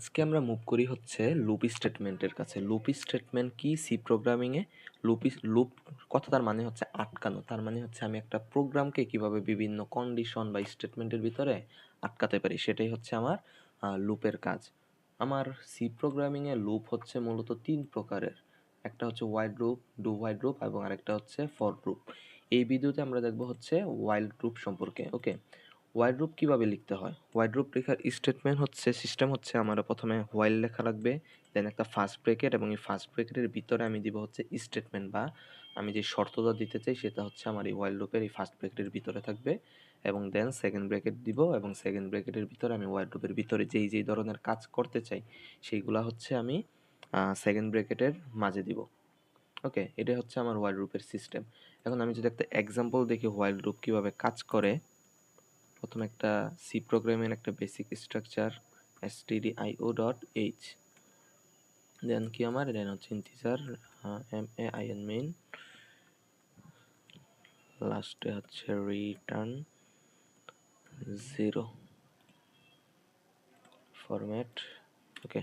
আজকে আমরা মুভ করি হচ্ছে লুপ স্টেটমেন্টের কাছে। লুপ স্টেটমেন্ট কি সি প্রোগ্রামিংয়ে? লুপ কথা তার মানে হচ্ছে আটকানো। তার মানে হচ্ছে আমি একটা প্রোগ্রামকে কিভাবে বিভিন্ন কন্ডিশন বা স্টেটমেন্টের ভিতরে আটকাতে পারি, সেটাই হচ্ছে আমার লুপের কাজ। আমার সি প্রোগ্রামিংয়ে লুপ হচ্ছে মূলত 3 প্রকারের। একটা হচ্ছে while loop, do while loop এবং আরেকটা হচ্ছে ফর লুপ। এই ভিডিওতে আমরা দেখব হচ্ছে হোয়াইল লুপ সম্পর্কে। ওকে, হোয়াইল লুপ কিভাবে লিখতে হয়? হোয়াইল লুপ লেখার স্টেটমেন্ট হচ্ছে সিস্টেম হচ্ছে আমার প্রথমে হোয়াইল লেখা লাগবে, দেন একটা ফার্স্ট ব্রেকেট, এবং এই ফার্স্ট ব্রেকেটের ভিতরে আমি দিব হচ্ছে স্টেটমেন্ট, বা আমি যে শর্তটা দিতে চাই সেটা হচ্ছে আমার এই হোয়াইল লুপের এই ফার্স্ট ব্রেকেটের ভিতরে থাকবে, এবং দেন সেকেন্ড ব্রেকেট দিব, এবং সেকেন্ড ব্রেকেটের ভিতরে আমি হোয়াইল লুপের ভিতরে যেই ধরনের কাজ করতে চাই সেইগুলা হচ্ছে আমি সেকেন্ড ব্রেকেটের মাঝে দিব। ওকে, এটা হচ্ছে আমার হোয়াইল লুপের সিস্টেম। এখন আমি যদি একটা এক্সাম্পল দেখি হোয়াইল লুপ কিভাবে কাজ করে। প্রথমে একটা সি প্রোগ্রামের একটা বেসিক স্ট্রাকচার stdio.h, দেন কি আমার দেন হচ্ছে ইন্টিজার main মেইন, লাস্টে হচ্ছে রিটার্ন 0 ফরম্যাট। ওকে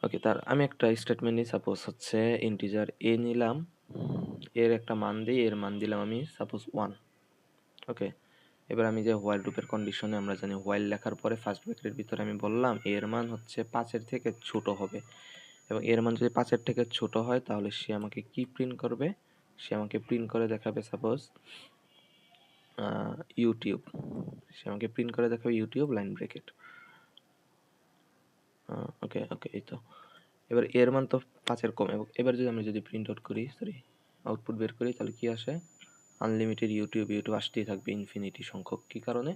ওকে তার আমি একটা স্টেটমেন্ট নিই, সাপোজ হচ্ছে ইন্টিজার এ নিলাম, এর একটা মান দিই, এর মান দিলাম আমি সাপোজ 1। ওকে, এবার আমি যে হোয়াইল লুপের কন্ডিশনে আমরা জানি হোয়াইল লেখার পরে ফার্স্ট ব্র্যাকেটের ভিতরে আমি বললাম এর মান হচ্ছে 5-এর থেকে ছোট হবে, এবং এর মান যদি 5-এর থেকে ছোট হয় তাহলে সে আমাকে কি প্রিন্ট করবে? সে আমাকে প্রিন্ট করে দেখাবে সাপোজ ইউটিউব। সে আমাকে প্রিন্ট করে দেখাবে ইউটিউব লাইন ব্র্যাকেট। ওকে ওকে, এই তো। এবার এর মান তো 5-এর কম, এবং এবার যদি আমি প্রিন্ট আউট করি, আউটপুট বের করি, তাহলে কি আসে? আনলিমিটেড ইউটিউব আসতেই থাকবে ইনফিনিটি সংখ্যক। কি কারণে?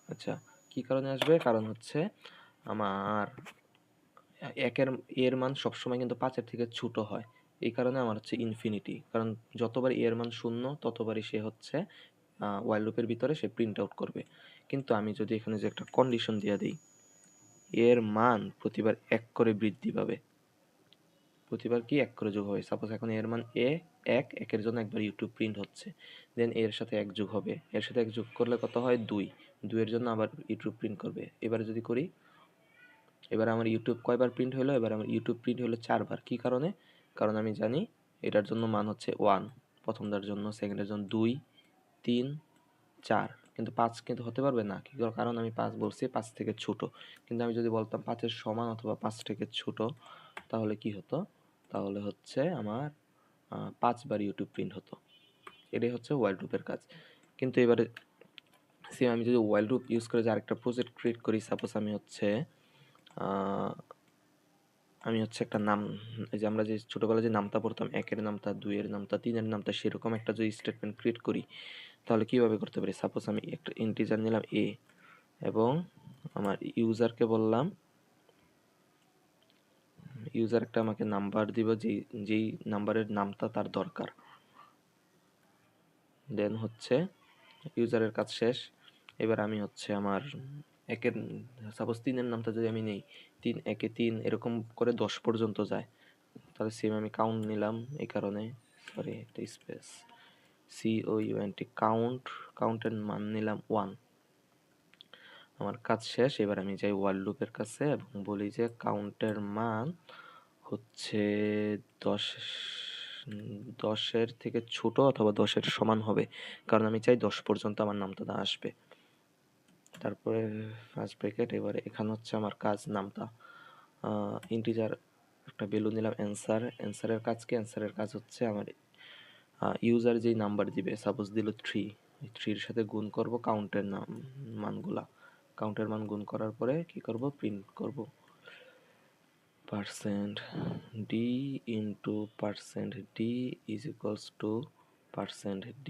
আচ্ছা, কি কারণে আসবে? কারণ হচ্ছে আমার এর মান সবসময় কিন্তু 5-এর থেকে ছোট হয়, এই কারণে আমার হচ্ছে ইনফিনিটি। কারণ যতবার এর মান 0 ততবারই সে হচ্ছে হোয়াইল লুপের ভিতরে সে প্রিন্ট আউট করবে। কিন্তু আমি যদি এখানে যে একটা কন্ডিশন দিয়ে দিই, এর মান প্রতিবার 1 করে বৃদ্ধি পাবে, প্রতিবার কি 1 করে যোগ হবে। সাপোজ এখন এর মান একের জন্য একবার ইউটিউব প্রিন্ট হচ্ছে, দেন এর সাথে 1 যোগ হবে, এর সাথে 1 যোগ করলে কত হয়? 2। 2 এর জন্য আবার ইউটিউব প্রিন্ট করবে। এবারে যদি করি, এবার আমার ইউটিউব কয়বার প্রিন্ট হলো? এবার আমার ইউটিউব প্রিন্ট হলো 4 বার। কি কারণে? কারণ আমি জানি এটার জন্য মান হচ্ছে 1 প্রথমটার জন্য, সেকেন্ডের জন্য 2, 3, 4, কিন্তু 5 কিন্তু হতে পারবে না। কি কারণ? আমি 5 বলছি 5 থেকে ছোট। কিন্তু আমি যদি বলতাম 5-এর সমান অথবা 5 থেকে ছোট, তাহলে কি হতো? তাহলে হচ্ছে আমার 5 বার ইউটিউব প্রিন্ট হতো। এটাই হচ্ছে হোয়াইল লুপের কাজ। কিন্তু এবারে সেম আমি যদি হোয়াইল লুপ ইউজ করে যে আরেকটা প্রজেক্ট ক্রিয়েট করি, সাপোজ আমি হচ্ছে একটা নাম, এই যে আমরা যে ছোটবেলায় যে নামটা পড়তাম, 1-এর নামটা, 2-এর নামটা, 3-এর নামটা, সেরকম একটা যদি স্টেটমেন্ট ক্রিয়েট করি, তাহলে কিভাবে করতে পারি? সাপোজ আমি একটা ইন্টিজার নিলাম a, এবং আমার ইউজারকে বললাম, ইউজার একটা আমাকে নাম্বার দিব, যেই নাম্বারের নামটা তার দরকার। দেন হচ্ছে ইউজারের কাজ শেষ। এবার আমি হচ্ছে আমার একের সাপোজ 3-এর নামটা যদি আমি নেই, 3 1 3 এরকম করে 10 পর্যন্ত যায়, তাহলে সেম আমি কাউন্ট নিলাম, এই কারণে সরি একটা স্পেস COUNT কাউন্টের মান নিলাম 1। আমার কাজ শেষ। এবার আমি যাই হোয়াইল লুপের কাছে এবং বলি যে কাউন্টের মান হচ্ছে 10, 10-এর থেকে ছোট অথবা 10-এর সমান হবে, কারণ আমি চাই 10 পর্যন্ত আমার নামটা আসবে। তারপরে ফার্স্ট ব্র্যাকেট। এবারে এখানে হচ্ছে আমার কাজ নামটা ইন্টিজার একটা ভ্যালু নিলাম অ্যান্সারের কাজ কি? অ্যান্সারের কাজ হচ্ছে আমার ইউজার যেই নাম্বার দিবে, সাপোজ দিল 3, এই 3-এর সাথে গুণ করব কাউন্টের মানগুলা। কাউন্টের মান গুণ করার পরে কি করব? প্রিন্ট করব %d into %d is equals to %d।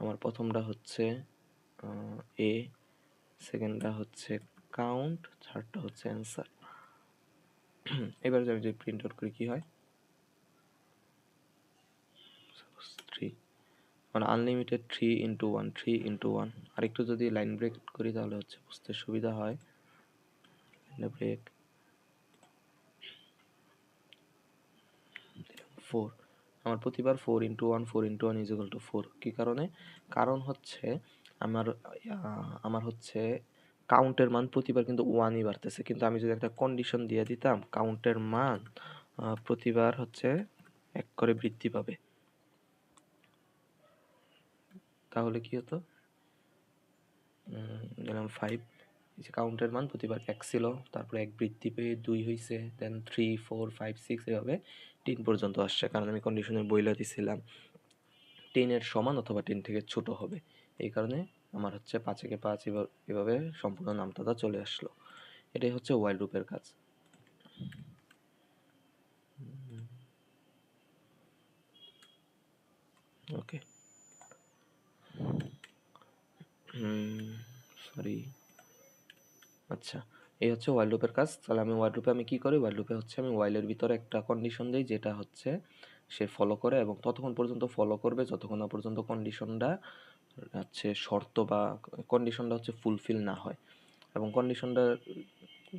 আমার প্রথমটা হচ্ছে এ, সেকেন্ডটা হচ্ছে কাউন্ট, থার্ডটা হচ্ছে অ্যান্সার। এবার যদি প্রিন্ট আউট করি কি হয়? 3 মানে আনলিমিটেড 3 × 1 আরেকটু যদি লাইন ব্রেক করি তাহলে হচ্ছে বুঝতে সুবিধা হয়। ব্রেক 4, আমার প্রতিবার 4 × 1 4 × 1 = 4। কি কারণে? কারণ হচ্ছে আমার আমার হচ্ছে কাউন্টের মান প্রতিবার কিন্তু 1ই বাড়তেছে, কিন্তু আমি যদি একটা কন্ডিশন দিয়ে দিতাম কাউন্টের মান প্রতিবার হচ্ছে 1 করে বৃদ্ধি পাবে, তাহলে কি হতো? দিলাম 5, এই যে কাউন্টের মান প্রতিবার 1 ছিল, তারপরে 1 বৃদ্ধি পেয়ে 2 হইছে, দেন 3 4 5 6 এভাবে 10 পর্যন্ত আসছে, কারণ আমি কন্ডিশনে বইলা দিছিলাম 10 এর সমান অথবা 10 থেকে ছোট হবে। এই কারণে আমার হচ্ছে 5 একে 5 এভাবে সম্পূর্ণ নামতাটা চলে আসলো। এটাই হচ্ছে ওয়াইল লুপের কাজ। ওকে, সরি, আচ্ছা, এই হচ্ছে ওয়াইল লুপের কাজ। তাহলে আমি ওয়াইল লুপে আমি কি করি? ওয়াইল লুপে হচ্ছে আমি ওয়াইলের ভিতরে একটা কন্ডিশন দেই, যেটা হচ্ছে সে ফলো করে এবং ততক্ষণ পর্যন্ত ফলো করবে যতক্ষণ না পর্যন্ত কন্ডিশনটা হচ্ছে শর্ত বা কন্ডিশনটা হচ্ছে ফুলফিল না হয়, এবং কন্ডিশনটা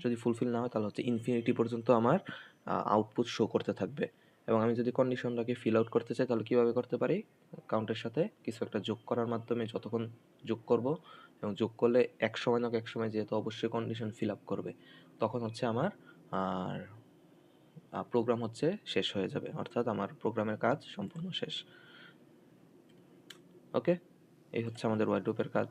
যদি ফুলফিল না হয় তাহলে হচ্ছে ইনফিনিটি পর্যন্ত আমার আউটপুট শো করতে থাকবে। এবং আমি যদি কন্ডিশনটাকে ফিল আউট করতে চাই তাহলে কীভাবে করতে পারি? কাউন্টের সাথে কিছু একটা যোগ করার মাধ্যমে যতক্ষণ যোগ করব, এবং যোগ করলে এক সময় না এক সময় যেহেতু অবশ্যই কন্ডিশন ফিল আপ করবে, তখন হচ্ছে আমার আর প্রোগ্রাম হচ্ছে শেষ হয়ে যাবে, অর্থাৎ আমার প্রোগ্রামের কাজ সম্পূর্ণ শেষ। ওকে, এই হচ্ছে আমাদের ওয়াইল লুপের কাজ।